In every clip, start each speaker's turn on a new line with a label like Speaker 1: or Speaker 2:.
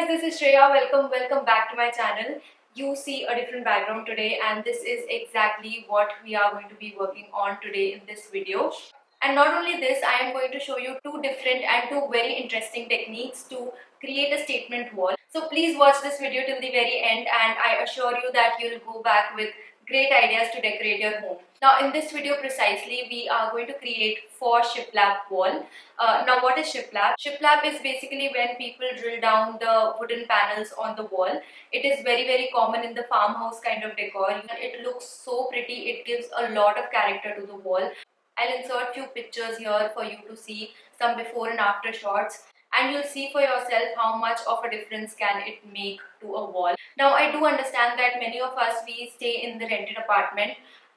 Speaker 1: guys, this is Shreya. Welcome back to my channel. You see a different background today, and this is exactly what we are going to be working on today in this video. And not only this, I am going to show you two different and two very interesting techniques to create a statement wall. So please watch this video till the very end, and I assure you that you'll go back with great ideas to decorate your home. Now in this video precisely, we are going to create faux shiplap wall. Now what is shiplap? Shiplap is basically when people drill down the wooden panels on the wall. It is very common in the farmhouse kind of decor. It looks so pretty, it gives a lot of character to the wall. I'll insert few pictures here for you to see some before and after shots, and you'll see for yourself how much of a difference can it make to a wall. Now I do understand that many of us, we stay in the rented apartment,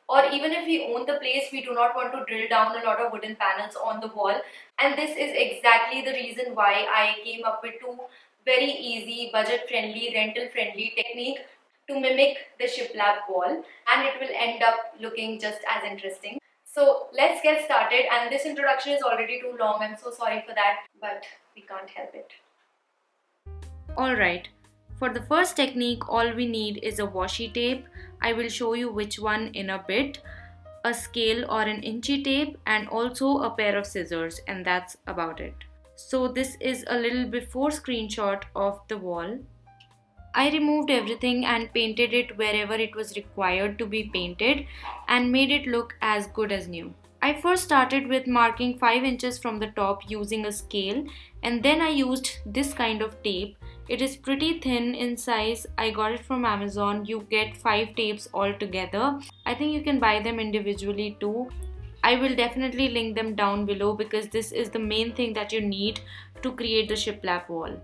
Speaker 1: or even if we own the place, we do not want to drill down a lot of wooden panels on the wall. And this is exactly the reason why I came up with two very easy, budget friendly, rental friendly technique to mimic the shiplap wall, and it will end up looking just as interesting. So let's get started, and this introduction is already too long. I'm so sorry for that, but we can't help it.
Speaker 2: Alright, for the first technique, all we need is a washi tape. I will show you which one in a bit, a scale or an inchy tape, and also a pair of scissors, and that's about it. So this is a little before screenshot of the wall. I removed everything and painted it wherever it was required to be painted and made it look as good as new. I first started with marking 5 inches from the top using a scale, and then I used this kind of tape. It is pretty thin in size. I got it from Amazon. You get 5 tapes all together. I think you can buy them individually too. I will definitely link them down below because this is the main thing that you need to create the shiplap wall.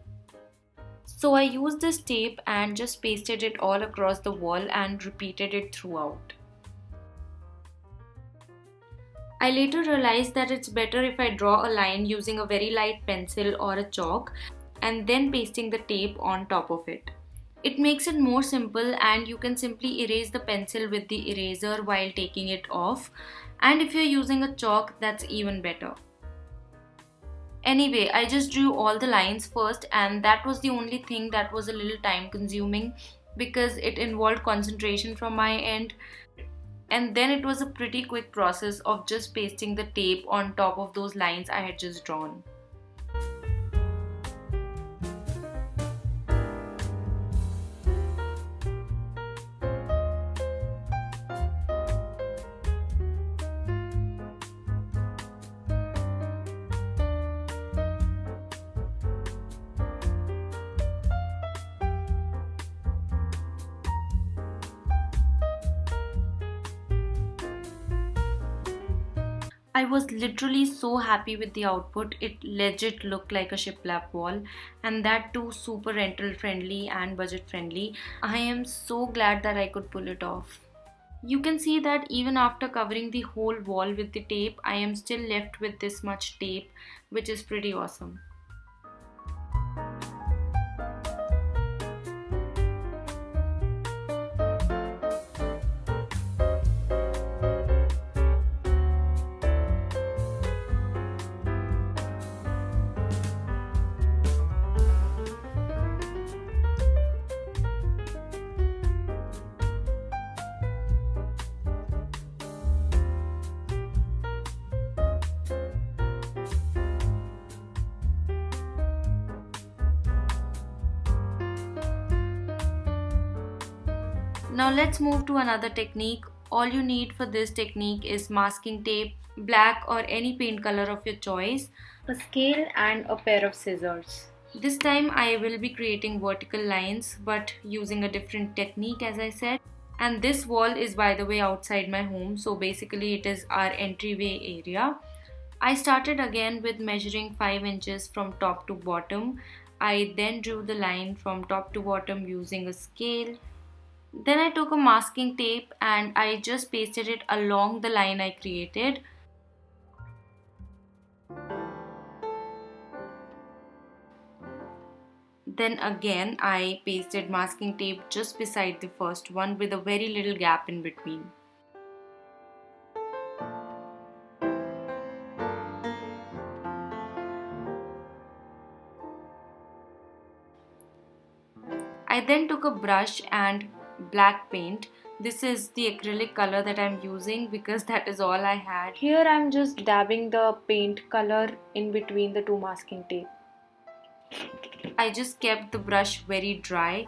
Speaker 2: So I used this tape and just pasted it all across the wall and repeated it throughout. I later realized that it's better if I draw a line using a very light pencil or a chalk and then pasting the tape on top of it. It makes it more simple, and you can simply erase the pencil with the eraser while taking it off, and if you're using a chalk, that's even better. Anyway, I just drew all the lines first, and that was the only thing that was a little time consuming because it involved concentration from my end. And then it was a pretty quick process of just pasting the tape on top of those lines I had just drawn. I was literally so happy with the output. It legit looked like a shiplap wall, and that too super rental friendly and budget friendly. I am so glad that I could pull it off. You can see that even after covering the whole wall with the tape, I am still left with this much tape, which is pretty awesome. Now let's move to another technique. All you need for this technique is masking tape, black or any paint color of your choice, a scale and a pair of scissors. This time I will be creating vertical lines but using a different technique, as I said. And this wall is, by the way, outside my home, so basically it is our entryway area. I started again with measuring 5 inches from top to bottom. I then drew the line from top to bottom using a scale. Then I took a masking tape and I just pasted it along the line I created. Then again I pasted masking tape just beside the first one with a very little gap in between. I then took a brush and black paint. This is the acrylic color that I'm using because that is all I had. Here I'm just dabbing the paint color in between the two masking tape. I just kept the brush very dry.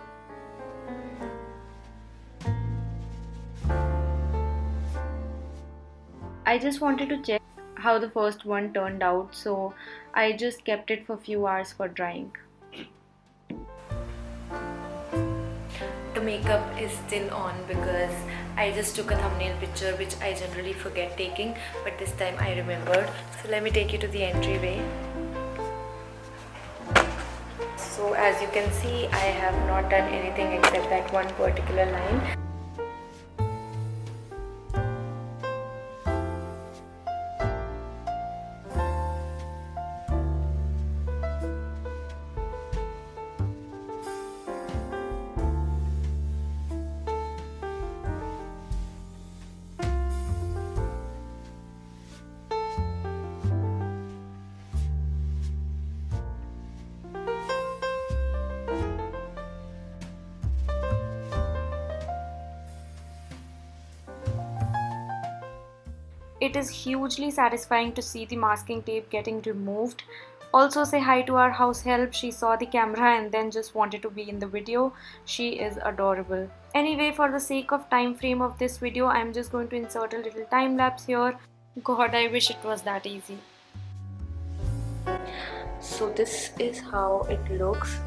Speaker 2: I just wanted to check how the first one turned out, so I just kept it for a few hours for drying. The makeup is still on because I just took a thumbnail picture which I generally forget taking, but this time I remembered. So let me take you to the entryway. So as you can see, I have not done anything except that one particular line. It is hugely satisfying to see the masking tape getting removed. Also say hi to our house help. She saw the camera and then just wanted to be in the video. She is adorable. Anyway, for the sake of time frame of this video, I am just going to insert a little time lapse here. God, I wish it was that easy. So this is how it looks.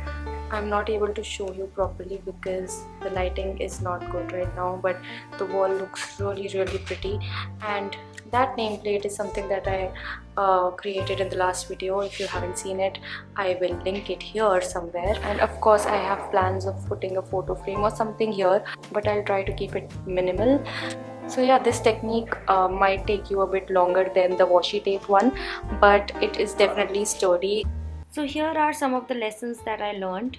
Speaker 2: I'm not able to show you properly because the lighting is not good right now, but the wall looks really pretty. And that nameplate is something that I created in the last video. If you haven't seen it, I will link it here somewhere. And of course I have plans of putting a photo frame or something here, but I'll try to keep it minimal. So yeah, this technique might take you a bit longer than the washi tape one, but it is definitely sturdy. So here are some of the lessons that I learned.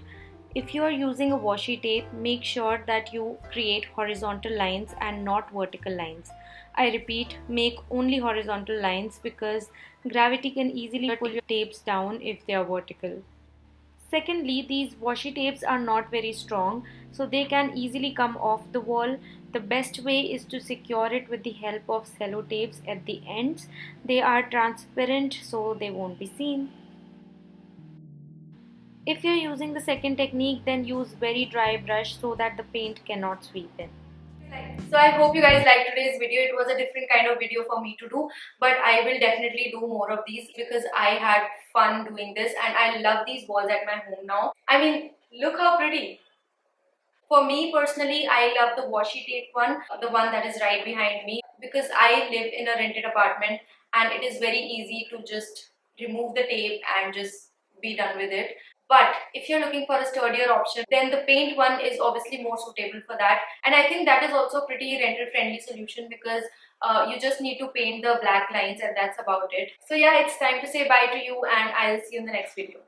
Speaker 2: If you are using a washi tape, make sure that you create horizontal lines and not vertical lines. I repeat, make only horizontal lines because gravity can easily pull your tapes down if they are vertical. Secondly, these washi tapes are not very strong, so they can easily come off the wall. The best way is to secure it with the help of cello tapes at the ends. They are transparent, so they won't be seen. If you're using the second technique, then use very dry brush so that the paint cannot sweep in.
Speaker 1: So I hope you guys liked today's video. It was a different kind of video for me to do, but I will definitely do more of these because I had fun doing this and I love these walls at my home now. I mean, look how pretty. For me personally, I love the washi tape one, the one that is right behind me, because I live in a rented apartment and it is very easy to just remove the tape and just be done with it. But if you're looking for a sturdier option, then the paint one is obviously more suitable for that. And I think that is also a pretty rental friendly solution because you just need to paint the black lines and that's about it. So yeah, it's time to say bye to you and I'll see you in the next video.